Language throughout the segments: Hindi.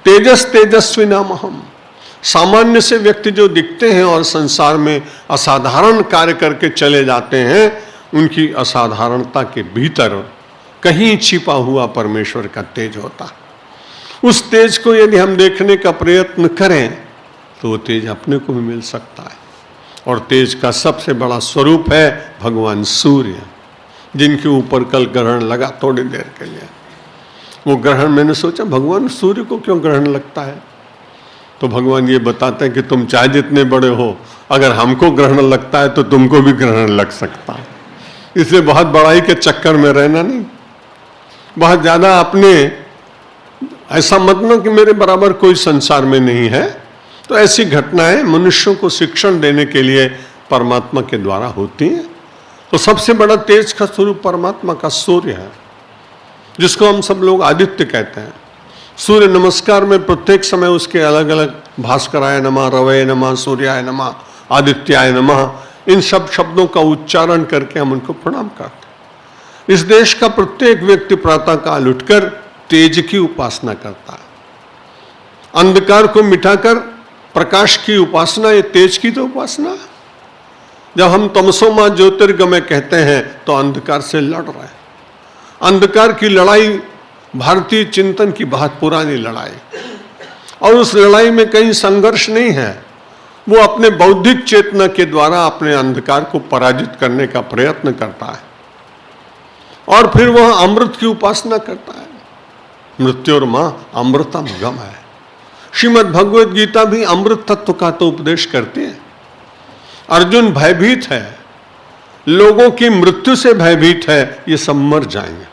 तेजस तेजस्वी नाम हम। सामान्य से व्यक्ति जो दिखते हैं और संसार में असाधारण कार्य करके चले जाते हैं, उनकी असाधारणता के भीतर कहीं छिपा हुआ परमेश्वर का तेज होता है। उस तेज को यदि हम देखने का प्रयत्न करें तो वो तेज अपने को भी मिल सकता है। और तेज का सबसे बड़ा स्वरूप है भगवान सूर्य, जिनके ऊपर कल ग्रहण लगा थोड़ी देर के लिए। वो ग्रहण, मैंने सोचा भगवान सूर्य को क्यों ग्रहण लगता है, तो भगवान ये बताते हैं कि तुम चाहे जितने बड़े हो, अगर हमको ग्रहण लगता है तो तुमको भी ग्रहण लग सकता है। इसलिए बहुत बड़ाई के चक्कर में रहना नहीं, बहुत ज्यादा अपने ऐसा मत ना कि मेरे बराबर कोई संसार में नहीं है। तो ऐसी घटनाएं मनुष्यों को शिक्षण देने के लिए परमात्मा के द्वारा होती हैं। तो सबसे बड़ा तेज का स्वरूप परमात्मा का सूर्य है, जिसको हम सब लोग आदित्य कहते हैं। सूर्य नमस्कार में प्रत्येक समय उसके अलग अलग भास्कराय नमः, रवये नमः, सूर्याय नमः, आदित्याय नमः, इन सब शब्दों का उच्चारण करके हम उनको प्रणाम करते हैं। इस देश का प्रत्येक व्यक्ति प्रातः काल उठकर तेज की उपासना करता है। अंधकार को मिटाकर प्रकाश की उपासना, ये तेज की तो उपासना है। जब हम तमसो मां ज्योतिर्गमय कहते हैं तो अंधकार से लड़ रहे हैं। अंधकार की लड़ाई भारतीय चिंतन की बहुत पुरानी लड़ाई, और उस लड़ाई में कहीं संघर्ष नहीं है। वो अपने बौद्धिक चेतना के द्वारा अपने अंधकार को पराजित करने का प्रयत्न करता है, और फिर वह अमृत की उपासना करता है। मृत्योर्मा अमृतम गम है। श्रीमद् भगवद गीता भी अमृत तत्व का तो उपदेश करती है। अर्जुन भयभीत है, लोगों की मृत्यु से भयभीत है, ये सब मर जाएंगे।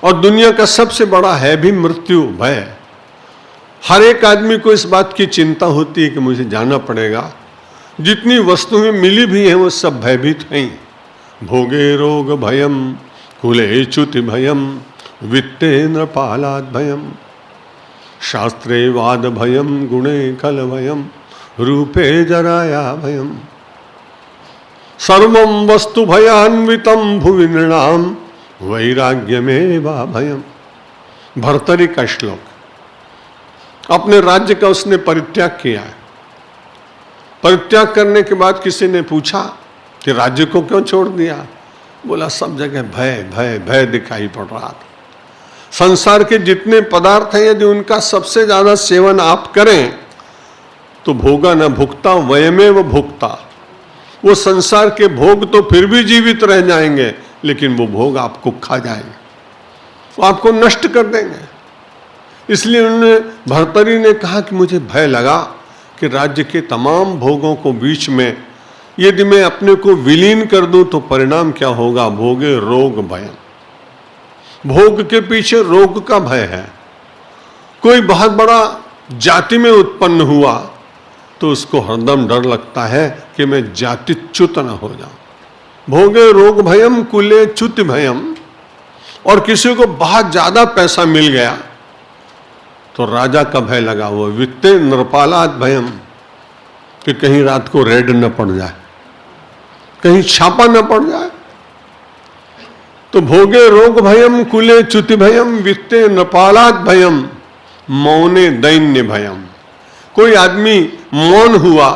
और दुनिया का सबसे बड़ा है भी मृत्यु भय। हर एक आदमी को इस बात की चिंता होती है कि मुझे जाना पड़ेगा। जितनी वस्तुएं मिली भी हैं वो सब भयभीत हैं। भोगे रोग भयम, कुले च्युति भयम, वित्ते नृपालाद भयम, शास्त्रे वाद भयम, गुणे कल भयम, रूपे जराया भयम, सर्वं वस्तु भयान्वितम भुवि नृणाम वैराग्यमेवा भयम। भर्तरी का श्लोक। अपने राज्य का उसने परित्याग किया है। परित्याग करने के बाद किसी ने पूछा कि राज्य को क्यों छोड़ दिया? बोला सब जगह भय भय भय दिखाई पड़ रहा था। संसार के जितने पदार्थ हैं, यदि उनका सबसे ज्यादा सेवन आप करें तो भोगा न भुक्ता वयमेव भुक्ता। वो संसार के भोग तो फिर भी जीवित रह जाएंगे, लेकिन वो भोग आपको खा जाएंगे, वो आपको नष्ट कर देंगे। इसलिए उन्होंने, भर्तरी ने कहा कि मुझे भय लगा कि राज्य के तमाम भोगों को बीच में यदि मैं अपने को विलीन कर दूं तो परिणाम क्या होगा? भोगे रोग भय। भोग के पीछे रोग का भय है। कोई बहुत बड़ा जाति में उत्पन्न हुआ तो उसको हरदम डर लगता है कि मैं जातिच्युत न हो जाऊं। भोगे रोग भयम, कुले च्युति भयम। और किसी को बहुत ज्यादा पैसा मिल गया तो राजा का भय लगा हुआ। वित्ते नृपालाद भयम, कि कहीं रात को रेड न पड़ जाए, कहीं छापा न पड़ जाए। तो भोगे रोग भयम, कुले च्युति भयम, वित्ते नृपालाद भयम, मौने दैन्य भयम। कोई आदमी मौन हुआ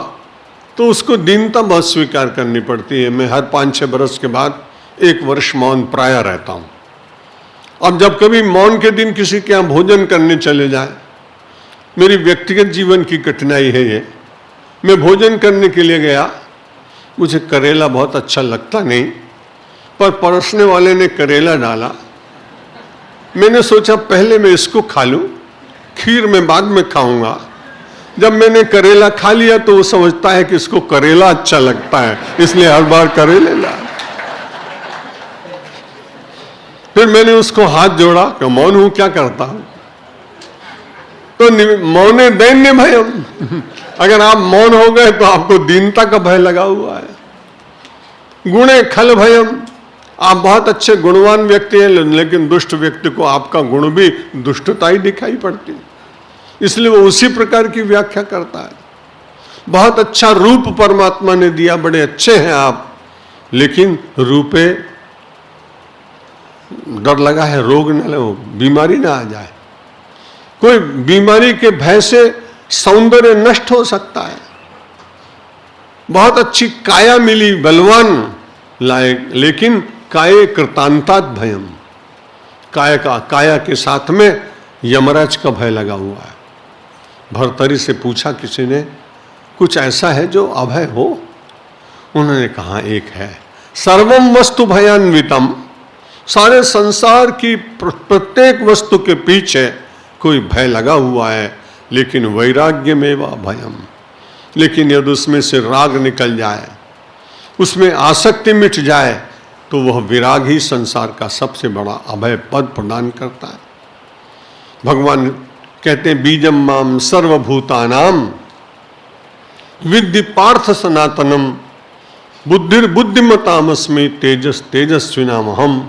तो उसको दीनता बहुत स्वीकार करनी पड़ती है। मैं हर 5-6 बरस के बाद 1 वर्ष मौन प्राय रहता हूं। अब जब कभी मौन के दिन किसी के यहाँ भोजन करने चले जाए, मेरी व्यक्तिगत जीवन की कठिनाई है ये, मैं भोजन करने के लिए गया, मुझे करेला बहुत अच्छा लगता नहीं, पर परोसने वाले ने करेला डाला। मैंने सोचा पहले मैं इसको खा लूं, खीर में बाद में खाऊंगा। जब मैंने करेला खा लिया तो वो समझता है कि इसको करेला अच्छा लगता है, इसलिए हर बार करेले ला। फिर मैंने उसको हाथ जोड़ा कि मौन हूं, क्या करता हूं? तो मौने दैन्य भयम। अगर आप मौन हो गए तो आपको दीनता का भय लगा हुआ है। गुणे खल भयम, आप बहुत अच्छे गुणवान व्यक्ति हैं, लेकिन दुष्ट व्यक्ति को आपका गुण भी दुष्टता ही दिखाई पड़ती है, इसलिए वो उसी प्रकार की व्याख्या करता है। बहुत अच्छा रूप परमात्मा ने दिया, बड़े अच्छे हैं आप, लेकिन रूपे डर लगा है रोग न हो, बीमारी ना आ जाए। कोई बीमारी के भय से सौंदर्य नष्ट हो सकता है, बहुत अच्छी काया मिली, बलवान लायक, लेकिन काये कृतांतात भयम, काया के साथ में यमराज का भय लगा हुआ है। भर्तरी से पूछा किसी ने, कुछ ऐसा है जो अभय हो? उन्होंने कहा एक है, सर्वम वस्तु भयान्वितम, सारे संसार की प्रत्येक वस्तु के पीछे कोई भय लगा हुआ है, लेकिन वैराग्य में व भयम, लेकिन यदि उसमें से राग निकल जाए, उसमें आसक्ति मिट जाए, तो वह विराग ही संसार का सबसे बड़ा अभय पद प्रदान करता है। भगवान कहते हैं, बीजम माम सर्वभूतानाम विद्धि पार्थ सनातनम बुद्धिर्बुद्धिमतामस्मि तेजस तेजस्विनामहम।